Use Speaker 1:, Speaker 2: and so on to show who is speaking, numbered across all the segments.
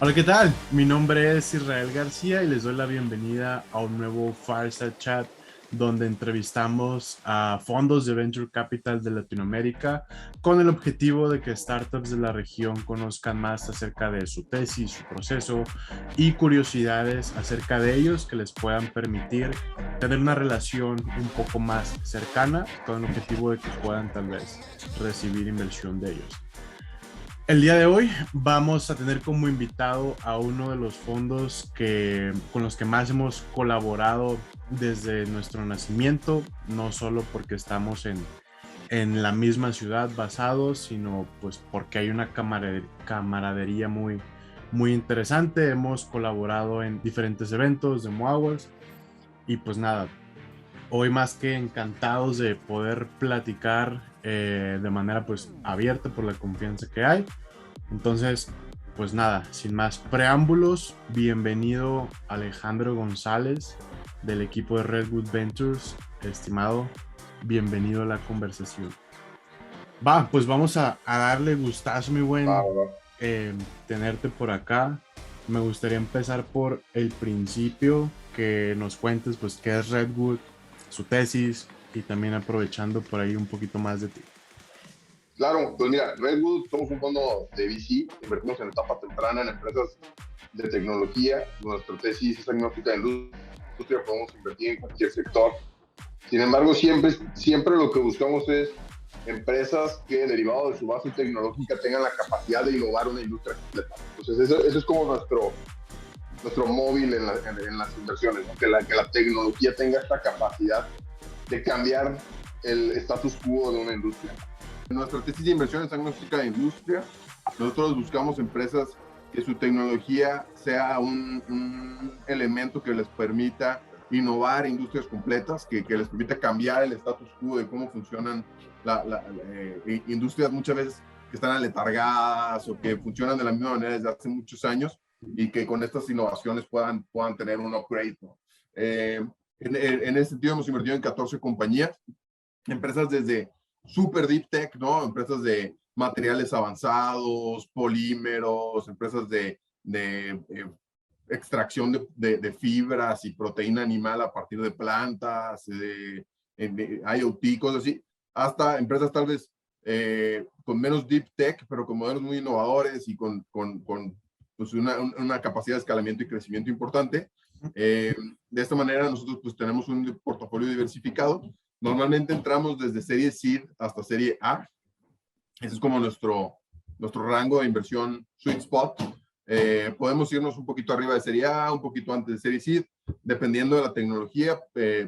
Speaker 1: Hola, ¿qué tal? Mi nombre es Israel García y les doy la bienvenida a un nuevo Fireside Chat donde entrevistamos a fondos de Venture Capital de Latinoamérica con el objetivo de que startups de la región conozcan más acerca de su tesis, su proceso y curiosidades acerca de ellos que les puedan permitir tener una relación un poco más cercana con el objetivo de que puedan tal vez recibir inversión de ellos. El día de hoy vamos a tener como invitado a uno de los fondos con los que más hemos colaborado desde nuestro nacimiento, no solo porque estamos en la misma ciudad basados, sino pues porque hay una camaradería muy interesante. Hemos colaborado en diferentes eventos de Moawas y pues nada, hoy más que encantados de poder platicar de manera pues abierta por la confianza que hay. Entonces, pues nada, sin más preámbulos, bienvenido Alejandro González del equipo de Redwood Ventures. Estimado, bienvenido a la conversación. Pues vamos a darle gustazo, mi
Speaker 2: Va,
Speaker 1: buen,
Speaker 2: va, va.
Speaker 1: eh, tenerte por acá. Me gustaría empezar por el principio, que nos cuentes pues qué es Redwood, su tesis y también aprovechando por ahí un poquito más de ti.
Speaker 2: Claro, pues mira, Redwood somos un fondo de VC, invertimos en etapa temprana en empresas de tecnología. Nuestra tesis es agnóstica de industria, podemos invertir en cualquier sector. Sin embargo, siempre lo que buscamos es empresas que, derivado de su base tecnológica, tengan la capacidad de innovar una industria completa. Entonces, eso es como nuestro móvil en las inversiones, ¿no? Que la tecnología tenga esta capacidad de cambiar el status quo de una industria. Nuestra tesis de inversión es agnóstica de industria. Nosotros buscamos empresas que su tecnología sea un elemento que les permita innovar industrias completas, que les permita cambiar el status quo de cómo funcionan industrias muchas veces que están aletargadas o que funcionan de la misma manera desde hace muchos años y que con estas innovaciones puedan tener un upgrade, ¿no? En ese sentido hemos invertido en 14 compañías, empresas desde super deep tech, ¿no? Empresas de materiales avanzados, polímeros, empresas de extracción de fibras y proteína animal a partir de plantas, de IoT, cosas así, hasta empresas tal vez con menos deep tech, pero con modelos muy innovadores y con pues una capacidad de escalamiento y crecimiento importante. De esta manera nosotros pues tenemos un portafolio diversificado. Normalmente entramos desde serie seed hasta serie A. Ese es como nuestro rango de inversión sweet spot. Podemos irnos un poquito arriba de serie A, un poquito antes de serie seed, dependiendo de la tecnología,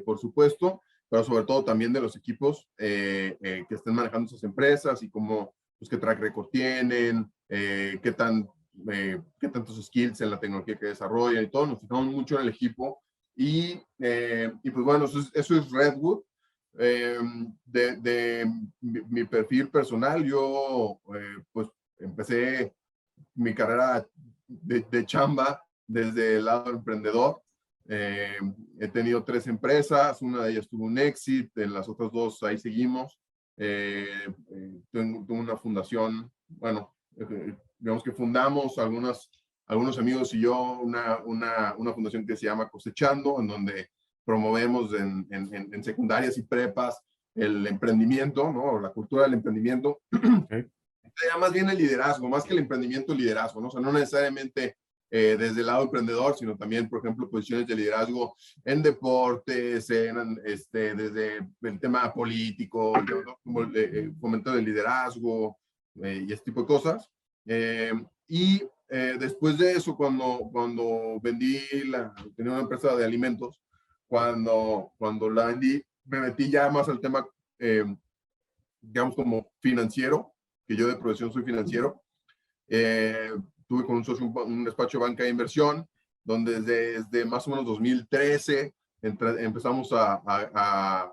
Speaker 2: por supuesto, pero sobre todo también de los equipos que estén manejando esas empresas y cómo, pues, qué track record tienen, qué tantos skills en la tecnología que desarrollan y todo. Nos fijamos mucho en el equipo y pues bueno, eso es Redwood. Eh, de mi perfil personal, yo pues empecé mi carrera de chamba desde el lado emprendedor. Eh, He tenido 3 empresas, una de ellas tuvo un éxito, en las otras 2 ahí seguimos. Tengo una fundación, bueno, digamos que fundamos algunos amigos y yo una fundación que se llama Cosechando, en donde promovemos en secundarias y prepas el emprendimiento, ¿no? La cultura del emprendimiento.
Speaker 1: Okay.
Speaker 2: Más bien el liderazgo, más que el emprendimiento, el liderazgo, ¿no? O sea, no necesariamente desde el lado emprendedor, sino también, por ejemplo, posiciones de liderazgo en deportes, desde el tema político, como el fomento del liderazgo y este tipo de cosas. Después de eso, cuando tenía una empresa de alimentos, cuando la vendí, me metí ya más al tema, digamos, como financiero, que yo de profesión soy financiero. Eh, Tuve con un socio un despacho de banca de inversión, donde desde más o menos 2013 empezamos a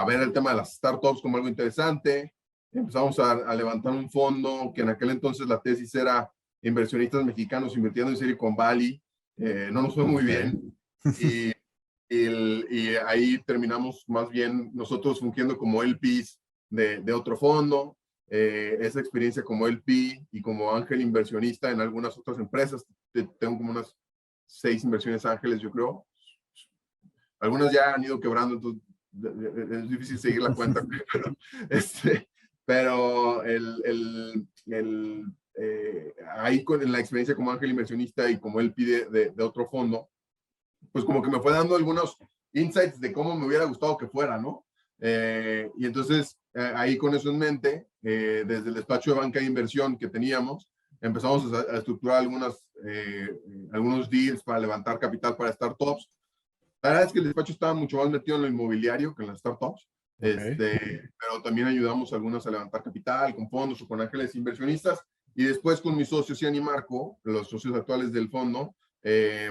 Speaker 2: ver el tema de las startups como algo interesante. Empezamos a levantar un fondo que en aquel entonces la tesis era inversionistas mexicanos invirtiendo en Silicon Valley. No nos fue muy
Speaker 1: Okay.
Speaker 2: bien y, y ahí terminamos más bien nosotros fungiendo como LPs de otro fondo. esa experiencia como LP y como ángel inversionista en algunas otras empresas. Tengo como unas 6 inversiones ángeles, yo creo. Algunas ya han ido quebrando, entonces es difícil seguir la cuenta, pero, pero ahí en la experiencia como ángel inversionista y como LP de otro fondo, pues como que me fue dando algunos insights de cómo me hubiera gustado que fuera, ¿no? Y entonces, ahí con eso en mente, desde el despacho de banca de inversión que teníamos, empezamos a estructurar algunos deals para levantar capital para startups. La verdad es que el despacho estaba mucho más metido en lo inmobiliario que en las startups,
Speaker 1: Ok.
Speaker 2: pero también ayudamos a algunas a levantar capital con fondos o con ángeles inversionistas. Y después con mis socios, Ian y Marco, los socios actuales del fondo, pues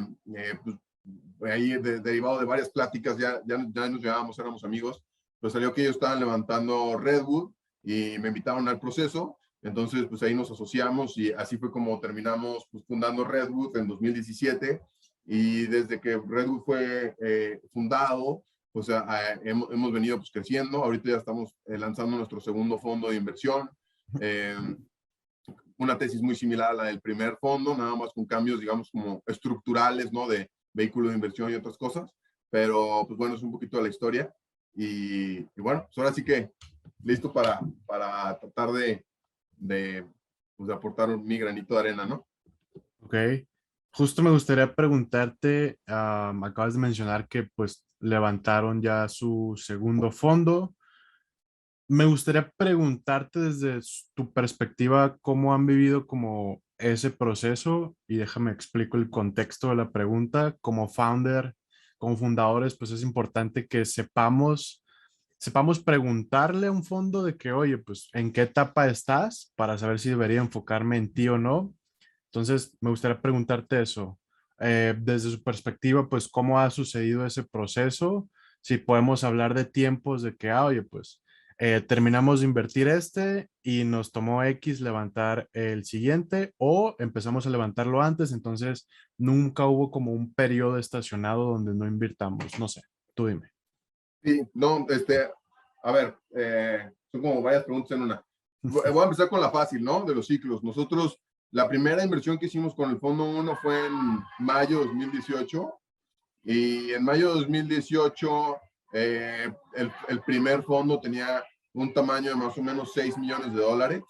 Speaker 2: ahí derivado de varias pláticas, ya nos llevábamos, éramos amigos, pues salió que ellos estaban levantando Redwood y me invitaron al proceso. Entonces, pues ahí nos asociamos y así fue como terminamos pues, fundando Redwood en 2017. Y desde que Redwood fue fundado, pues hemos venido pues, creciendo. Ahorita ya estamos lanzando nuestro segundo fondo de inversión. Eh, una tesis muy similar a la del primer fondo, nada más con cambios, digamos, como estructurales, ¿no? De vehículo de inversión y otras cosas. Pero, pues bueno, es un poquito de la historia. Y bueno, pues ahora sí que listo para tratar pues, de aportar mi granito de arena, ¿no?
Speaker 1: Ok. Justo me gustaría preguntarte, acabas de mencionar que pues levantaron ya su segundo fondo. Me gustaría preguntarte desde tu perspectiva cómo han vivido como ese proceso y déjame explico el contexto de la pregunta. Como founder, como fundadores, pues es importante que sepamos preguntarle a un fondo de que, oye, pues, ¿en qué etapa estás? Para saber si debería enfocarme en ti o no. Entonces, me gustaría preguntarte eso. Desde su perspectiva, pues, ¿cómo ha sucedido ese proceso? Si podemos hablar de tiempos de que, oye, pues, terminamos de invertir este y nos tomó X levantar el siguiente o empezamos a levantarlo antes, entonces nunca hubo como un periodo estacionado donde no invirtamos. No sé, tú dime.
Speaker 2: Sí, no, a ver, son como varias preguntas en una. Voy a empezar con la fácil, ¿no? De los ciclos. Nosotros, la primera inversión que hicimos con el Fondo 1 fue en mayo de 2018 y en mayo de 2018 el primer fondo tenía un tamaño de más o menos 6 millones de dólares.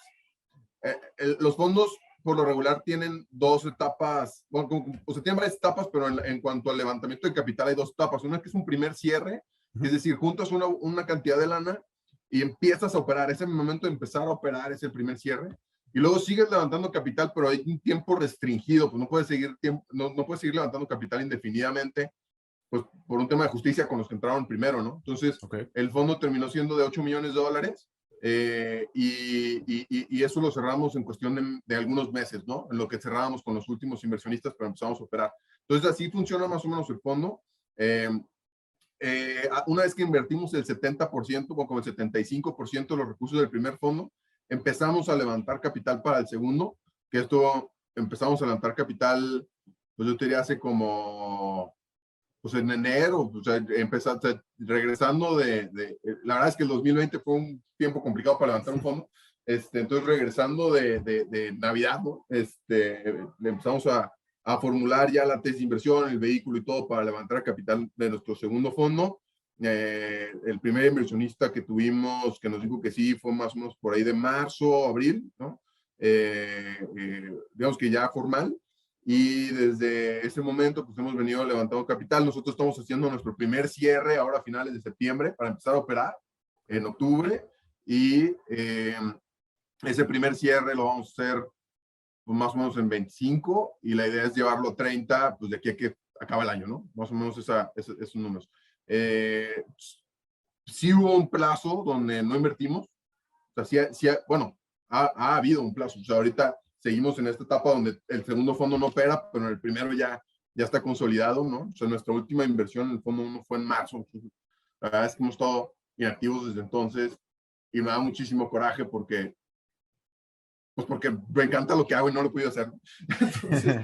Speaker 2: Los fondos por lo regular tienen dos etapas, bueno, o sea, tienen varias etapas, pero en cuanto al levantamiento de capital hay dos etapas. Una que es un primer cierre, es decir, juntas una cantidad de lana y empiezas a operar. Ese momento de empezar a operar es el primer cierre. Y luego sigues levantando capital, pero hay un tiempo restringido, pues no puedes seguir levantando capital indefinidamente, pues por un tema de justicia con los que entraron primero, ¿no? Entonces,
Speaker 1: Ok,
Speaker 2: el fondo terminó siendo de 8 millones de dólares y eso lo cerramos en cuestión de algunos meses, ¿no? En lo que cerrábamos con los últimos inversionistas, pero empezamos a operar. Entonces, así funciona más o menos el fondo. Una vez que invertimos el 70%, o como el 75% de los recursos del primer fondo, empezamos a levantar capital para el segundo, que esto empezamos a levantar capital, pues yo te diría hace como pues en enero, o sea, regresando la verdad es que el 2020 fue un tiempo complicado para levantar un fondo, entonces regresando de Navidad, ¿no? Le empezamos a formular ya la tesis de inversión, el vehículo y todo para levantar capital de nuestro segundo fondo. El primer inversionista que tuvimos, que nos dijo que sí, fue más o menos por ahí de marzo, abril, ¿no? Digamos que ya formal. Y desde ese momento, pues hemos venido levantando capital. Nosotros estamos haciendo nuestro primer cierre ahora a finales de septiembre para empezar a operar en octubre. Y ese primer cierre lo vamos a hacer pues, más o menos en 25 y la idea es llevarlo a 30, pues de aquí a que acaba el año, ¿no? Más o menos esos números. Sí hubo un plazo donde no invertimos. O sea, bueno, ha habido un plazo. O sea, ahorita seguimos en esta etapa donde el segundo fondo no opera, pero el primero ya está consolidado, ¿no? O sea, nuestra última inversión en el fondo 1 fue en marzo. La verdad es que hemos estado inactivos desde entonces y me da muchísimo coraje porque me encanta lo que hago y no lo he podido hacer. Entonces,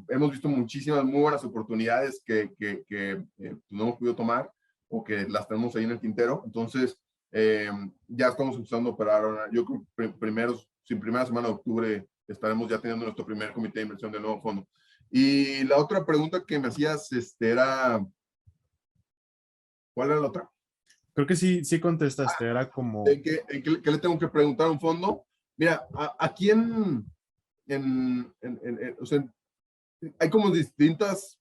Speaker 2: hemos visto muchísimas muy buenas oportunidades que no hemos podido tomar o que las tenemos ahí en el tintero. Entonces, Ya estamos empezando a operar ahora. Yo creo que primera semana de octubre estaremos ya teniendo nuestro primer comité de inversión del nuevo fondo. Y la otra pregunta que me hacías era, ¿cuál era la otra?
Speaker 1: Creo que sí contestaste, era como...
Speaker 2: ¿Qué le tengo que preguntar a un fondo? Mira, aquí o sea, hay como distintas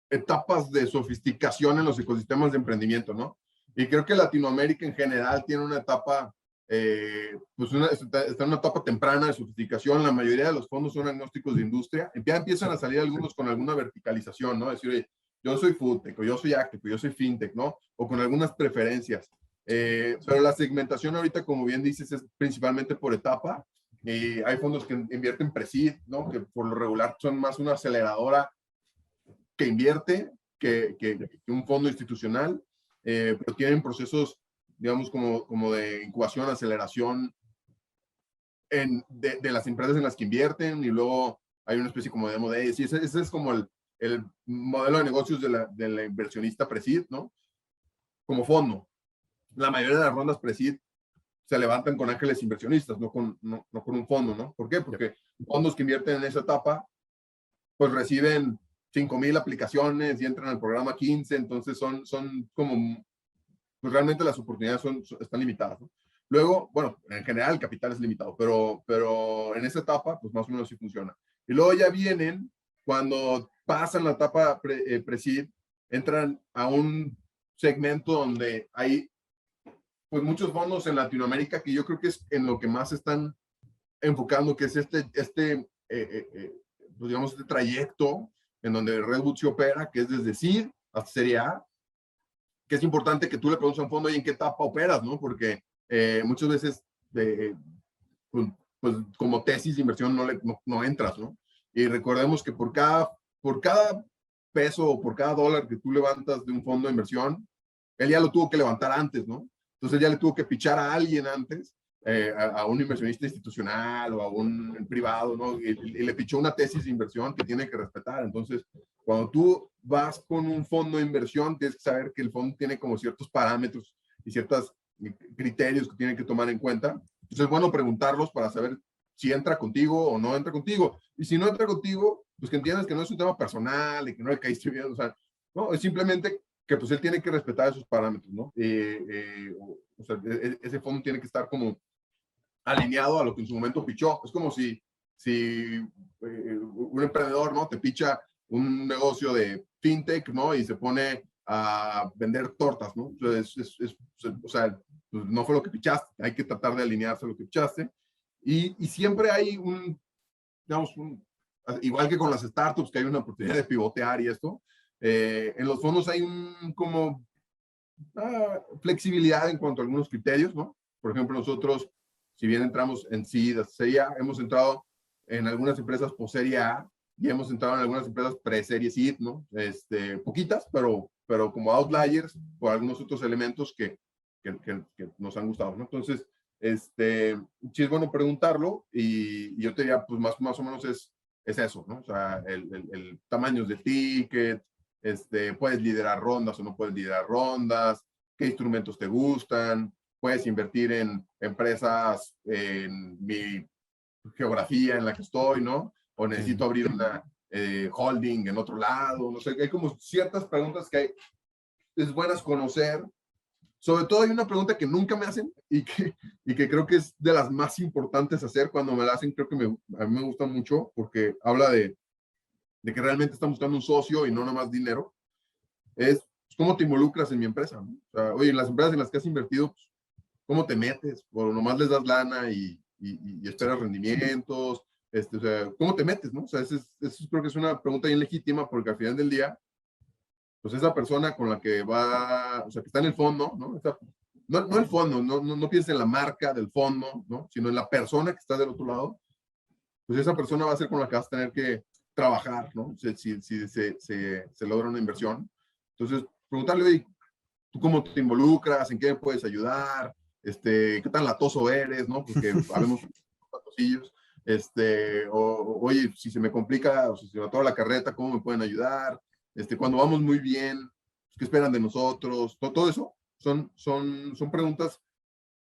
Speaker 2: etapas de sofisticación en los ecosistemas de emprendimiento, ¿no? Y creo que Latinoamérica en general tiene una etapa, pues está en una etapa temprana de sofisticación. La mayoría de los fondos son agnósticos de industria. Ya empiezan a salir algunos con alguna verticalización, ¿no? Es decir, oye, yo soy foodtech, o yo soy agtech, o yo soy fintech, ¿no? O con algunas preferencias. Pero la segmentación ahorita, como bien dices, es principalmente por etapa. Hay fondos que invierten pre-seed, ¿no? Que por lo regular son más una aceleradora que invierte que un fondo institucional, pero tienen procesos, digamos, como de incubación, aceleración de las empresas en las que invierten, y luego hay una especie como de demo de ellos. Y ese es como el modelo de negocios de la inversionista pre-seed, ¿no? Como fondo. La mayoría de las rondas pre-seed se levantan con ángeles inversionistas, no con un fondo, ¿no? ¿Por qué? Porque fondos que invierten en esa etapa, pues reciben 5,000 aplicaciones y entran al programa 15, entonces son como, pues realmente las oportunidades están limitadas, ¿no? Luego, bueno, en general el capital es limitado, pero en esa etapa, pues más o menos sí funciona. Y luego ya vienen, cuando pasan la etapa pre-seed, entran a un segmento donde hay, pues muchos fondos en Latinoamérica que yo creo que es en lo que más están enfocando, que es pues digamos, este trayecto en donde Redwood se opera, que es desde seed hasta Serie A, que es importante que tú le preguntes a un fondo y en qué etapa operas, ¿no? Porque muchas veces, pues, pues, como tesis de inversión no entras, ¿no? Y recordemos que por cada peso o por cada dólar que tú levantas de un fondo de inversión, él ya lo tuvo que levantar antes, ¿no? Entonces ya le tuvo que pichar a alguien antes, a un inversionista institucional o a un privado, ¿no? Y le pichó una tesis de inversión que tiene que respetar. Entonces, cuando tú vas con un fondo de inversión, tienes que saber que el fondo tiene como ciertos parámetros y ciertos criterios que tienen que tomar en cuenta. Entonces es bueno preguntarlos para saber si entra contigo o no entra contigo. Y si no entra contigo, pues que entiendas que no es un tema personal y que no le caíste bien, o sea, no, es simplemente que pues él tiene que respetar esos parámetros, ¿no? O sea, ese fondo tiene que estar como alineado a lo que en su momento pichó. Es como si un emprendedor, ¿no? Te picha un negocio de fintech, ¿no? Y se pone a vender tortas, ¿no? Entonces, o sea, pues no fue lo que pichaste. Hay que tratar de alinearse a lo que pichaste. Y siempre hay digamos, igual que con las startups, que hay una oportunidad de pivotear y esto, en los fondos hay como flexibilidad en cuanto a algunos criterios, ¿no? Por ejemplo, nosotros, si bien entramos en seed, serie A, hemos entrado en algunas empresas por serie A y hemos entrado en algunas empresas pre-serie seed, ¿no? Poquitas, pero como outliers por algunos otros elementos que nos han gustado, ¿no? Entonces, sí es bueno preguntarlo, y yo te diría, pues más o menos es eso, ¿no? O sea, el tamaño del ticket, puedes liderar rondas o no puedes liderar rondas, qué instrumentos te gustan, puedes invertir en empresas en mi geografía en la que estoy, ¿no? O necesito abrir una holding en otro lado, no sé, hay como ciertas preguntas que es buenas conocer. Sobre todo hay una pregunta que nunca me hacen y que creo que es de las más importantes hacer. Cuando me la hacen, creo que a mí me gusta mucho, porque habla de que realmente están buscando un socio y no nada más dinero. Es cómo te involucras en mi empresa, ¿no? O sea, oye, en las empresas en las que has invertido, pues, ¿cómo te metes? O nomás les das lana y esperas rendimientos. O sea, ¿cómo te metes, no? O sea, eso creo que es una pregunta bien legítima, porque al final del día, pues esa persona con la que va, o sea, que está en el fondo, ¿no? No el fondo, no pienses en la marca del fondo, ¿no? Sino en la persona que está del otro lado. Pues esa persona va a ser con la que vas a tener que trabajar, ¿no? Si se logra una inversión. Entonces, preguntarle, oye, ¿tú cómo te involucras? ¿En qué me puedes ayudar? ¿Qué tan latoso eres? ¿No? Porque habemos latosillos. Oye, si se me complica, o si se me atora la carreta, ¿cómo me pueden ayudar? Cuando vamos muy bien, ¿qué esperan de nosotros? Todo eso Son preguntas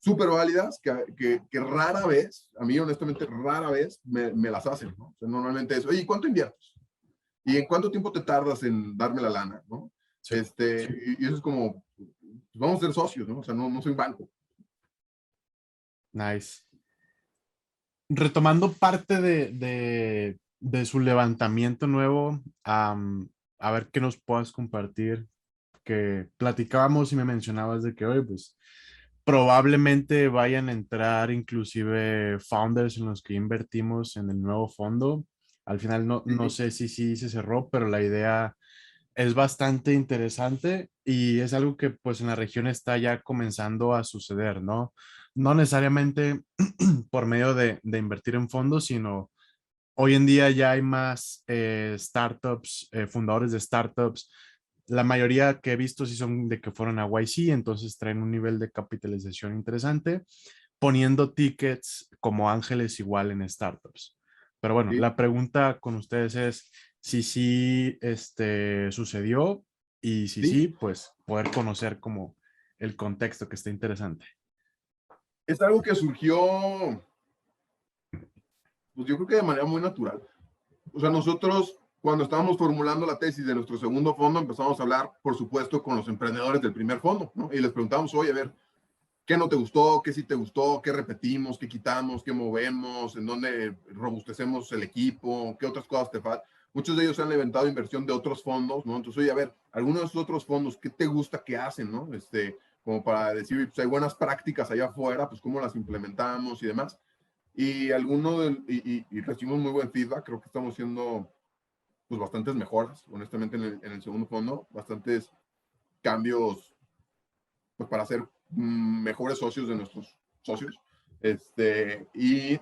Speaker 2: súper válidas que rara vez, a mí honestamente rara vez me las hacen, ¿no? O sea, normalmente es, oye, ¿cuánto inviertes? ¿Y en cuánto tiempo te tardas en darme la lana, ¿no?
Speaker 1: Sí.
Speaker 2: Y eso es como, pues vamos a ser socios, ¿no? O sea, no soy un banco.
Speaker 1: Nice. Retomando parte de su levantamiento nuevo, a ver qué nos puedas compartir, que platicábamos y me mencionabas de que hoy, pues probablemente vayan a entrar inclusive founders en los que invertimos en el nuevo fondo. Al final no sé si sí se cerró, pero la idea es bastante interesante y es algo que pues en la región está ya comenzando a suceder, ¿no? No necesariamente por medio de invertir en fondos, sino hoy en día ya hay más startups, fundadores de startups. La mayoría que he visto sí son de que fueron a YC, entonces traen un nivel de capitalización interesante, poniendo tickets como ángeles igual en startups. Pero bueno,
Speaker 2: ¿Sí?
Speaker 1: la pregunta con ustedes es si sí sucedió y si
Speaker 2: Sí,
Speaker 1: sí, pues poder conocer como el contexto que está interesante.
Speaker 2: es algo que surgió, pues yo creo que de manera muy natural. O sea, nosotros cuando estábamos formulando la tesis de nuestro segundo fondo, empezamos a hablar, por supuesto, con los emprendedores del primer fondo, ¿no? Y les preguntamos, oye, a ver, ¿qué no te gustó? ¿Qué sí te gustó? ¿Qué repetimos? ¿Qué quitamos? ¿Qué movemos? ¿En dónde robustecemos el equipo? ¿Qué otras cosas te faltan? Muchos de ellos han levantado inversión de otros fondos, ¿no? Entonces, oye, a ver, algunos de esos otros fondos, ¿qué te gusta que hacen, no? Como para decir, pues hay buenas prácticas allá afuera, pues cómo las implementamos y demás. Y y recibimos muy buen feedback, creo que estamos haciendo pues bastantes mejoras, honestamente, en el segundo fondo, bastantes cambios pues para ser mejores socios de nuestros socios. Y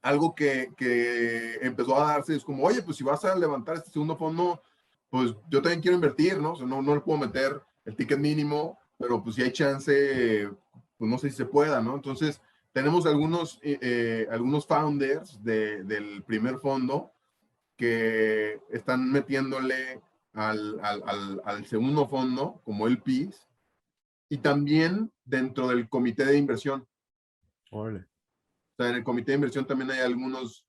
Speaker 2: algo que empezó a darse es como, oye, pues si vas a levantar este segundo fondo, pues yo también quiero invertir, ¿no? O sea, no le puedo meter el ticket mínimo, pero pues si hay chance, pues no sé si se pueda, ¿no? Entonces, tenemos algunos founders del primer fondo que están metiéndole al segundo fondo como LPs y también dentro del comité de inversión.
Speaker 1: Órale.
Speaker 2: O sea, en el comité de inversión también hay algunos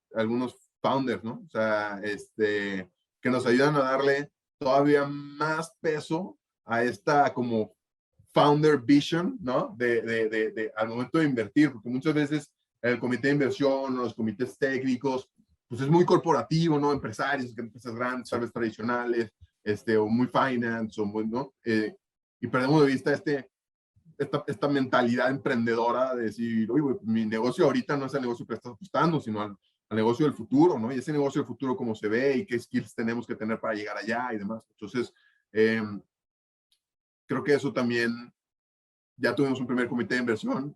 Speaker 2: founders, ¿no? O sea, que nos ayudan a darle todavía más peso a esta como founder vision, ¿no? Al momento de invertir, porque muchas veces el comité de inversión, los comités técnicos, pues es muy corporativo, ¿no? Empresarios, empresas grandes,
Speaker 1: Sí.
Speaker 2: tal vez tradicionales, o muy finance, o muy, ¿no? Y perdemos de vista esta mentalidad emprendedora de decir, oye, mi negocio ahorita no es el negocio que estás apostando, sino al negocio del futuro, ¿no? Y ese negocio del futuro, cómo se ve y qué skills tenemos que tener para llegar allá y demás. Entonces, eh, creo que eso también, ya tuvimos un primer comité de inversión,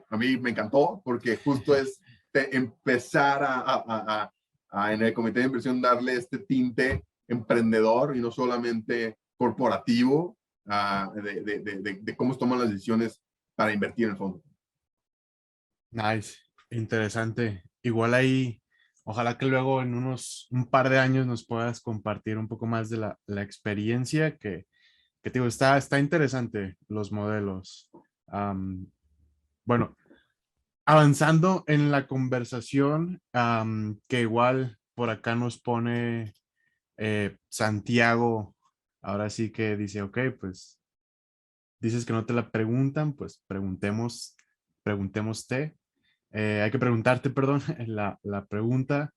Speaker 2: a mí me encantó, porque justo es empezar en el comité de inversión darle este tinte emprendedor y no solamente corporativo de cómo se toman las decisiones para invertir en el fondo.
Speaker 1: Nice, interesante. Igual ahí, ojalá que luego en un par de años nos puedas compartir un poco más de la experiencia que te digo, está interesante los modelos. Am, bueno, avanzando en la conversación, que igual por acá nos pone Santiago, ahora sí que dice, ok, pues dices que no te la preguntan, pues preguntemos te. Hay que preguntarte, perdón, la pregunta,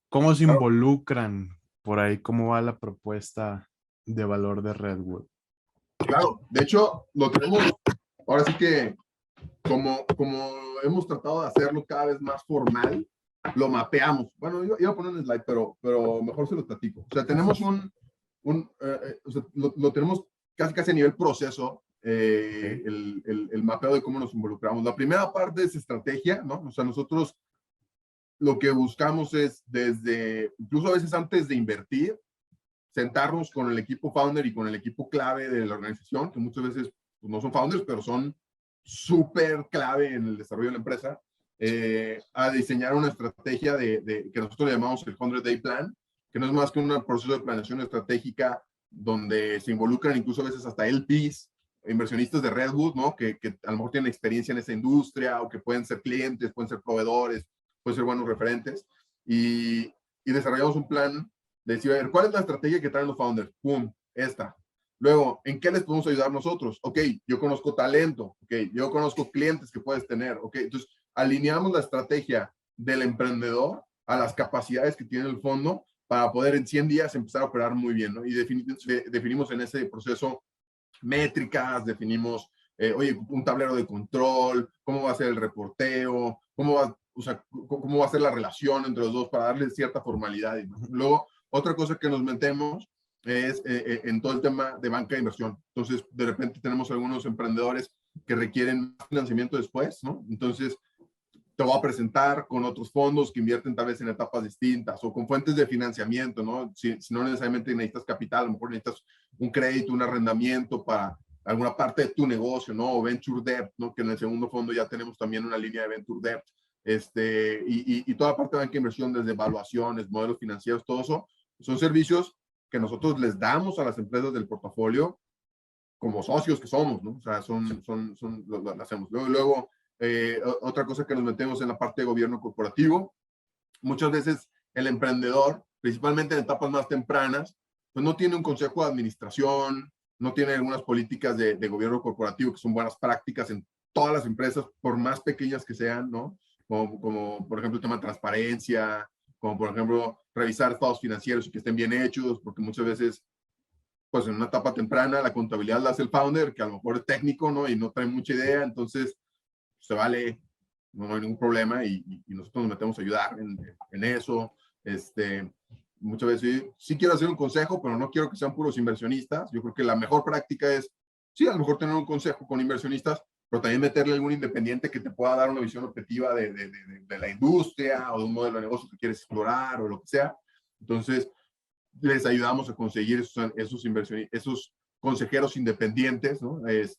Speaker 1: ¿cómo se
Speaker 2: Claro,
Speaker 1: involucran por ahí? ¿Cómo va la propuesta de valor de Redwood?
Speaker 2: claro. De hecho, lo tenemos, ahora sí que como hemos tratado de hacerlo cada vez más formal, lo mapeamos. Bueno, iba a poner un slide, pero mejor se lo platico. O sea, tenemos o sea, lo tenemos casi a nivel proceso,
Speaker 1: Ok,
Speaker 2: el mapeo de cómo nos involucramos. La primera parte es estrategia, ¿no? O sea, nosotros lo que buscamos es incluso a veces antes de invertir, sentarnos con el equipo founder y con el equipo clave de la organización, que muchas veces pues, no son founders, pero son súper clave en el desarrollo de la empresa, a diseñar una estrategia que nosotros le llamamos el 100 Day Plan, que no es más que un proceso de planeación estratégica donde se involucran incluso a veces hasta LPs, inversionistas de Redwood, ¿no? Que a lo mejor tienen experiencia en esa industria o que pueden ser clientes, pueden ser proveedores, pueden ser buenos referentes. Y desarrollamos un plan de decir, a ver, ¿cuál es la estrategia que traen los founders? ¡Pum! Esta. Luego, ¿en qué les podemos ayudar nosotros? Ok, yo conozco talento, ok, yo conozco clientes que puedes tener, ok. Entonces, alineamos la estrategia del emprendedor a las capacidades que tiene el fondo para poder en 100 días empezar a operar muy bien, ¿no? Y definimos en ese proceso métricas, definimos, oye, un tablero de control, cómo va a ser el reporteo, cómo va, o sea, cómo va a ser la relación entre los dos para darle cierta formalidad. Y luego, otra cosa que nos metemos es en todo el tema de banca de inversión. Entonces, de repente tenemos algunos emprendedores que requieren financiamiento después, ¿no? Entonces, te voy a presentar con otros fondos que invierten tal vez en etapas distintas o con fuentes de financiamiento, ¿no? Si no necesariamente necesitas capital, a lo mejor necesitas un crédito, un arrendamiento para alguna parte de tu negocio, ¿no? O venture debt, ¿no? Que en el segundo fondo ya tenemos también una línea de venture debt. Y toda la parte de banca de inversión, desde evaluaciones, modelos financieros, todo eso, son servicios que nosotros les damos a las empresas del portafolio como socios que somos, ¿no? O sea, lo hacemos. Luego otra cosa que nos metemos en la parte de gobierno corporativo. Muchas veces el emprendedor, principalmente en etapas más tempranas, pues no tiene un consejo de administración, no tiene algunas políticas de gobierno corporativo que son buenas prácticas en todas las empresas, por más pequeñas que sean, ¿no? Como por ejemplo el tema de transparencia, como por ejemplo revisar estados financieros y que estén bien hechos, porque muchas veces pues en una etapa temprana la contabilidad la hace el founder, que a lo mejor es técnico, ¿no? Y no trae mucha idea, entonces se vale, no hay ningún problema y nosotros nos metemos a ayudar en eso. Muchas veces sí quiero hacer un consejo, pero no quiero que sean puros inversionistas. Yo creo que la mejor práctica es, sí, a lo mejor tener un consejo con inversionistas, pero también meterle algún independiente que te pueda dar una visión objetiva de la industria o de un modelo de negocio que quieres explorar o lo que sea. Entonces, les ayudamos a conseguir esos consejeros independientes, ¿no? Pues,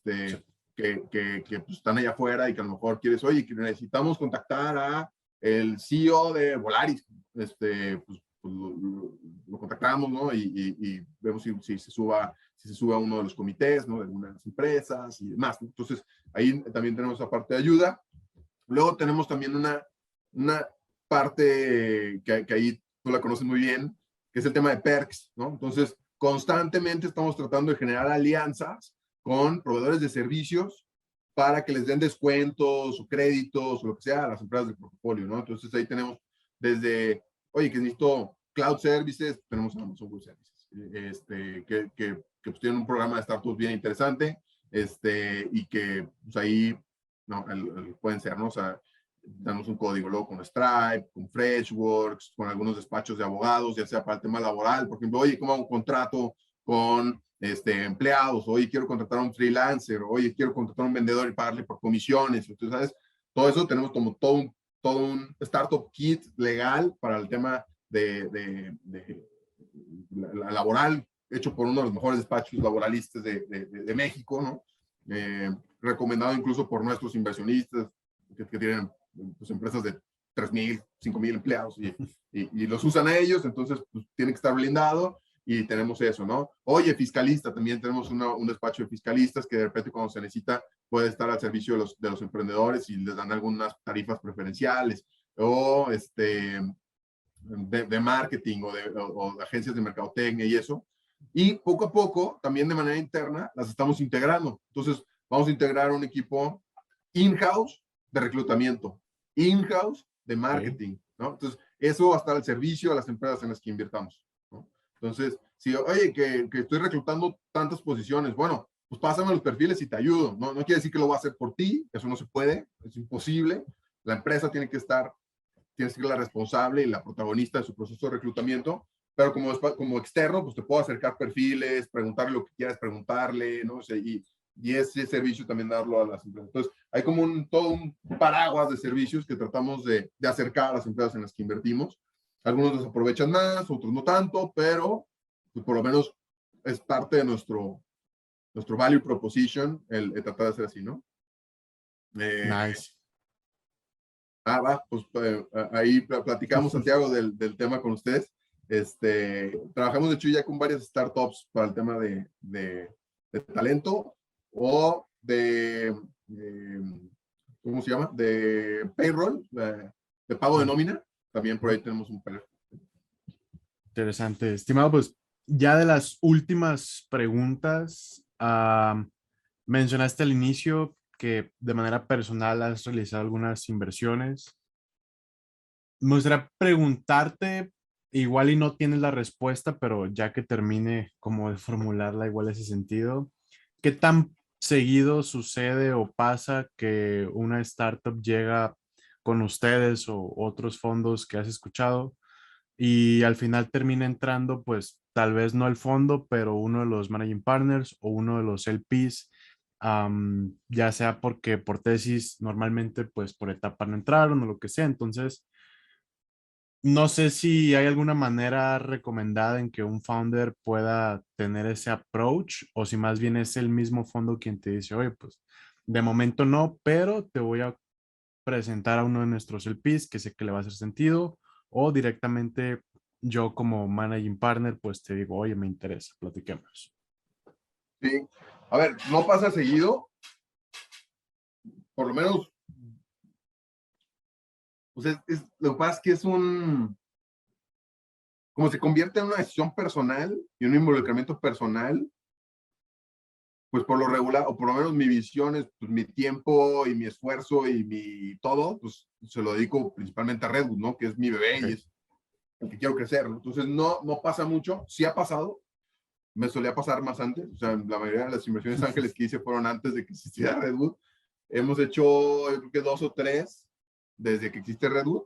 Speaker 2: están allá afuera y que a lo mejor quieres, oye, que necesitamos contactar a el CEO de Volaris, pues lo contactamos, ¿no? Y vemos si se suba a uno de los comités, ¿no? De algunas empresas y demás, ¿no? Entonces, ahí también tenemos esa parte de ayuda. Luego tenemos también una parte que ahí tú la conoces muy bien, que es el tema de perks, ¿no? Entonces, constantemente estamos tratando de generar alianzas con proveedores de servicios para que les den descuentos o créditos o lo que sea a las empresas del portafolio, ¿no? Entonces, ahí tenemos desde, oye, que necesito cloud services, tenemos Amazon Web Services, que pues tienen un programa de startups bien interesante, y que pues ahí no, pueden ser, ¿no? O sea, damos un código luego con Stripe, con Freshworks, con algunos despachos de abogados, ya sea para el tema laboral, por ejemplo, oye, ¿cómo hago un contrato con empleados? Oye, quiero contratar a un freelancer, oye, quiero contratar a un vendedor y pagarle por comisiones. Entonces, ¿sabes? Todo eso tenemos como todo un startup kit legal para el tema laboral, hecho por uno de los mejores despachos laboralistas de México, ¿no? Recomendado incluso por nuestros inversionistas que tienen pues, empresas de 3,000, 5,000 empleados y los usan a ellos, entonces pues, tiene que estar blindado y tenemos eso, ¿no? Oye, fiscalista, también tenemos un despacho de fiscalistas que de repente cuando se necesita puede estar al servicio de los emprendedores y les dan algunas tarifas preferenciales o de marketing o de agencias de mercadotecnia y eso. Y poco a poco, también de manera interna, las estamos integrando. Entonces, vamos a integrar un equipo in-house de reclutamiento, in-house de marketing, ¿no? Entonces, eso va a estar al servicio de las empresas en las que invirtamos, ¿no? Entonces, si, oye, que estoy reclutando tantas posiciones, bueno, pues pásame los perfiles y te ayudo, ¿no? No quiere decir que lo voy a hacer por ti, eso no se puede, es imposible. La empresa tiene que ser la responsable y la protagonista de su proceso de reclutamiento, pero como externo, pues te puedo acercar perfiles, preguntarle lo que quieras preguntarle, ¿no? O sea, y ese servicio también darlo a las empresas. Entonces, hay como todo un paraguas de servicios que tratamos de acercar a las empresas en las que invertimos. Algunos los aprovechan más, otros no tanto, pero pues, por lo menos es parte de nuestro value proposition el tratar de hacer así, ¿no?
Speaker 1: Nice.
Speaker 2: Va, pues ahí platicamos, Santiago, del tema con ustedes. Trabajamos de hecho ya con varias startups para el tema de talento o ¿cómo se llama? De payroll, de pago de
Speaker 1: Ah,
Speaker 2: nómina. También por ahí tenemos un par.
Speaker 1: interesante. Estimado, pues ya de las últimas preguntas, mencionaste al inicio que de manera personal has realizado algunas inversiones. Me gustaría preguntarte, igual y no tienes la respuesta, pero ya que termine como de formularla igual ese sentido, ¿qué tan seguido sucede o pasa que una startup llega con ustedes o otros fondos que has escuchado y al final termina entrando, pues tal vez no el fondo, pero uno de los managing partners o uno de los LPs, ya sea porque por tesis normalmente pues por etapa no entraron o lo que sea? Entonces, no sé si hay alguna manera recomendada en que un founder pueda tener ese approach o si más bien es el mismo fondo quien te dice, oye, pues de momento no, pero te voy a presentar a uno de nuestros LPs que sé que le va a hacer sentido, o directamente yo como managing partner pues te digo, oye, me interesa, platiquemos.
Speaker 2: Sí. A ver, no pasa seguido, por lo menos, pues lo que pasa es que como se convierte en una decisión personal y un involucramiento personal, pues por lo regular, o por lo menos mi visión es, pues mi tiempo y mi esfuerzo y mi todo, pues se lo dedico principalmente a Redwood, ¿no? Que es mi bebé y
Speaker 1: Ok.
Speaker 2: es el que quiero crecer, ¿no? Entonces no pasa mucho, sí ha pasado, me solía pasar más antes, o sea, la mayoría de las inversiones ángeles que hice fueron antes de que existiera Redwood. Hemos hecho, yo creo que 2 o 3 desde que existe Redwood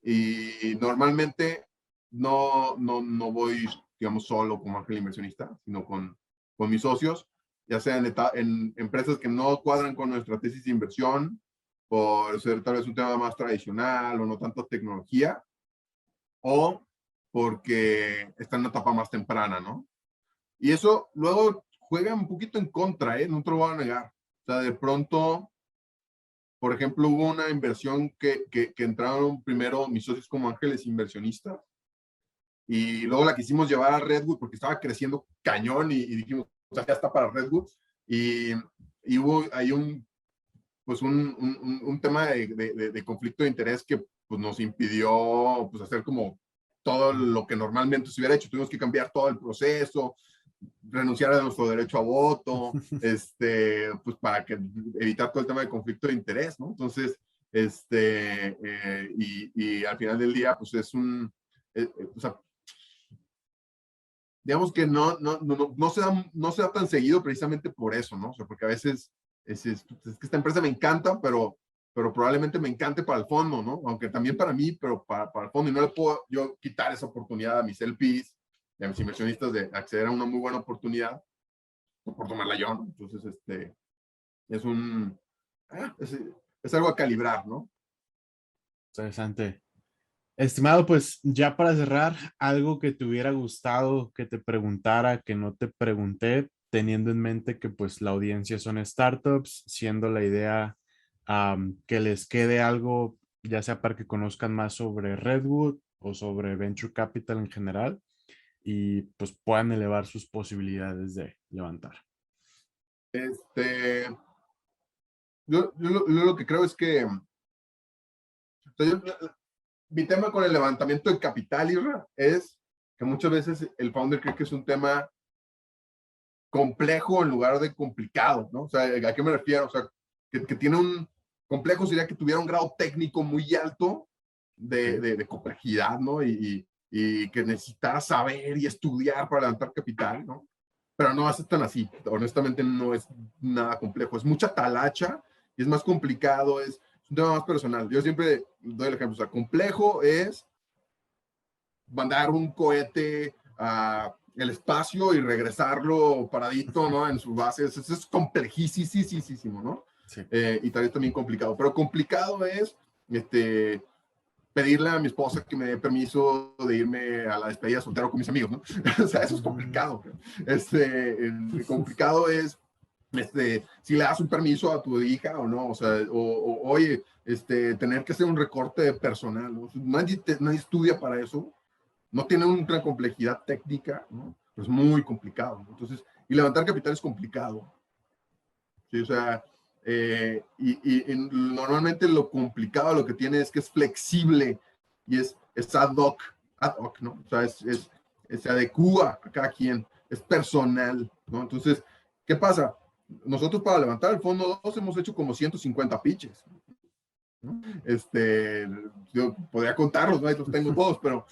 Speaker 2: y normalmente no voy, digamos, solo como ángel inversionista, sino con mis socios, ya sea en empresas que no cuadran con nuestra tesis de inversión, por ser tal vez un tema más tradicional o no tanto tecnología, o porque está en una etapa más temprana, ¿no? Y eso luego juega un poquito en contra, ¿eh? No te lo voy a negar. O sea, de pronto, por ejemplo, hubo una inversión que entraron primero mis socios como ángeles inversionistas y luego la quisimos llevar a Redwood porque estaba creciendo cañón y dijimos, o sea, ya está para Redwood. Y, y hubo ahí pues un tema de conflicto de interés que pues, nos impidió pues, hacer como todo lo que normalmente se hubiera hecho. Tuvimos que cambiar todo el proceso, renunciar a nuestro derecho a voto, pues para que, evitar todo el tema de conflicto de interés, ¿no? Entonces, y al final del día, pues o sea, digamos que no se da tan seguido precisamente por eso, ¿no? O sea, porque a veces es que esta empresa me encanta, pero probablemente me encante para el fondo, ¿no? Aunque también para mí, pero para el fondo, y no le puedo yo quitar esa oportunidad a mis LPs y a mis inversionistas de acceder a una muy buena oportunidad por tomarla yo, ¿no? Entonces, es un, es algo a calibrar, ¿no?
Speaker 1: Interesante. Estimado, pues ya para cerrar, algo que te hubiera gustado que te preguntara, que no te pregunté, teniendo en mente que pues la audiencia son startups, siendo la idea que les quede algo, ya sea para que conozcan más sobre Redwood o sobre Venture Capital en general y pues puedan elevar sus posibilidades de levantar.
Speaker 2: Este, yo lo que creo es que, o sea, mi tema con el levantamiento de capital, Isra, es que muchas veces el founder cree que es un tema complejo en lugar de complicado, ¿no? O sea, ¿a qué me refiero? O sea, que tiene un complejo sería que tuviera un grado técnico muy alto
Speaker 1: Ok.
Speaker 2: de complejidad, ¿no? Y que necesitara saber y estudiar para levantar capital, ¿no? Pero no es tan así. Honestamente, no es nada complejo. Es mucha talacha y es más complicado, es un tema más personal. Yo siempre doy el ejemplo. O sea, complejo es mandar un cohete a el espacio y regresarlo paradito, ¿no? En sus bases. Eso es complejísimo, ¿no?
Speaker 1: Sí.
Speaker 2: Y también complicado. Pero complicado es pedirle a mi esposa que me dé permiso de irme a la despedida soltero con mis amigos, ¿no? O sea, eso es complicado. Complicado es si le das un permiso a tu hija o no, o sea, oye, tener que hacer un recorte de personal, ¿no? Nadie estudia para eso,
Speaker 3: no tiene una complejidad técnica, ¿no? Pues muy complicado, ¿no? Entonces, y levantar capital es complicado. ¿Sí? O sea, y normalmente lo complicado lo que tiene es que es flexible y es ad hoc, ¿no? O sea, se adecua a cada quien, es personal, ¿no? Entonces, ¿qué pasa? Nosotros para levantar el fondo 2 hemos hecho como 150 pitches, ¿no? Yo podría contarlos, ¿no? Ahí los tengo todos, pero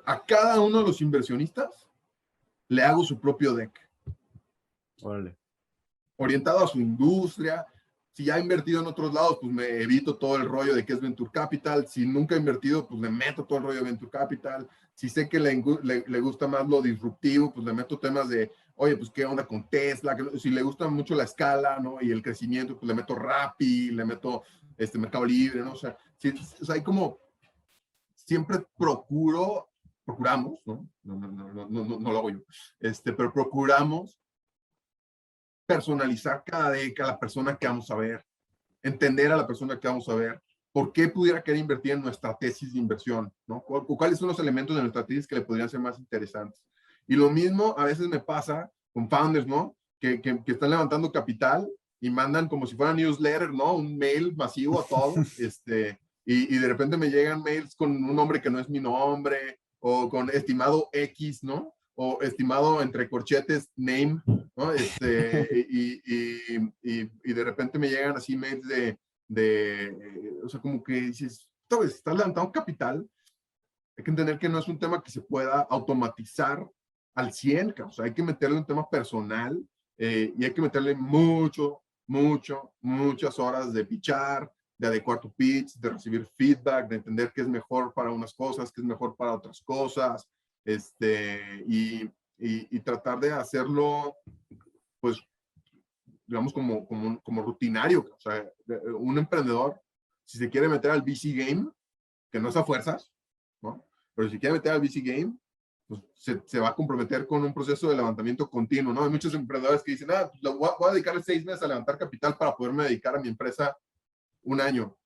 Speaker 3: a cada uno de los inversionistas le hago su propio deck.
Speaker 1: Órale.
Speaker 3: Orientado a su industria. Si ya ha invertido en otros lados, pues me evito todo el rollo de que es Venture Capital. Si nunca he invertido, pues le meto todo el rollo de Venture Capital. Si sé que le gusta más lo disruptivo, pues le meto temas de, oye, pues qué onda con Tesla. Si le gusta mucho la escala, ¿no? Y el crecimiento, pues le meto Rappi, le meto Mercado Libre, ¿no? O sea, hay como, siempre procuramos, ¿no? No lo hago yo, pero procuramos personalizar cada década a la persona que vamos a ver, entender a la persona que vamos a ver, por qué pudiera querer invertir en nuestra tesis de inversión, ¿no? ¿Cuáles son los elementos de nuestra tesis que le podrían ser más interesantes? Y lo mismo a veces me pasa con founders, ¿no? Que están levantando capital y mandan como si fuera newsletter, ¿no? Un mail masivo a todos, y de repente me llegan mails con un nombre que no es mi nombre, o con estimado X, ¿no? O estimado entre corchetes name, ¿no? Y de repente me llegan así mails o sea, como que dices, estás levantando capital, hay que entender que no es un tema que se pueda automatizar al 100, o sea, hay que meterle un tema personal, y hay que meterle muchas horas de pitchar, de adecuar tu pitch, de recibir feedback, de entender qué es mejor para unas cosas, qué es mejor para otras cosas, y tratar de hacerlo, pues, digamos, como rutinario. O sea, un emprendedor, si se quiere meter al VC game, que no es a fuerzas, ¿no? Pero si quiere meter al VC game, pues se va a comprometer con un proceso de levantamiento continuo, ¿no? Hay muchos emprendedores que dicen, voy a dedicarle 6 meses a levantar capital para poderme dedicar a mi empresa un año.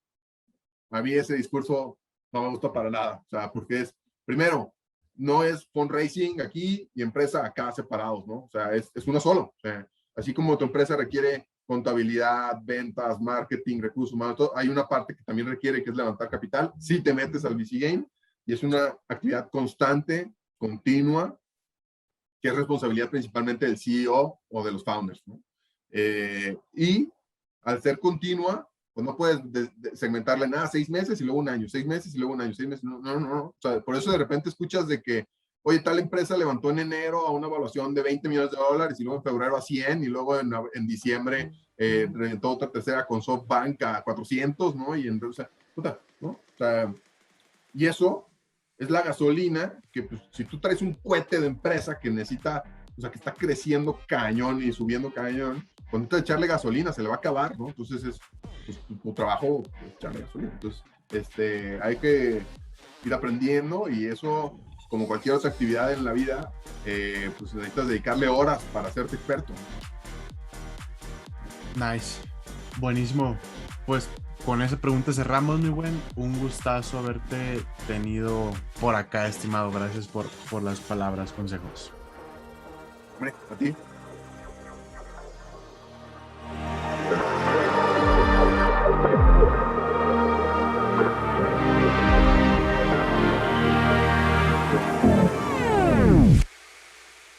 Speaker 3: A mí ese discurso no me gusta para nada, o sea, porque primero, no es fundraising aquí y empresa acá separados, ¿no? O sea, es uno solo. O sea, así como tu empresa requiere contabilidad, ventas, marketing, recursos humanos, todo, hay una parte que también requiere, que es levantar capital. Si te metes al VC Game, y es una actividad constante, continua, que es responsabilidad principalmente del CEO o de los founders, ¿no? Y al ser continua, pues no puedes segmentarle nada, 6 meses y luego un año, 6 meses y luego un año, 6 meses, no. O sea, por eso de repente escuchas de que, oye, tal empresa levantó en enero a una evaluación de $20 millones y luego en febrero a 100 y luego en reventó reventó otra tercera con SoftBank a 400, ¿no? Y o sea, ¿no? O sea, y eso es la gasolina que, pues, si tú traes un cohete de empresa que necesita, o sea, que está creciendo cañón y subiendo cañón, cuando te echarle gasolina se le va a acabar, ¿no? Entonces pues, tu trabajo es echarle gasolina. Entonces, hay que ir aprendiendo, y eso, como cualquier otra actividad en la vida, pues necesitas dedicarle horas para hacerte experto.
Speaker 1: Nice. Buenísimo. Pues con esa pregunta cerramos, mi buen. Un gustazo haberte tenido por acá, estimado. Gracias por las palabras, consejos.
Speaker 3: Hombre, a ti.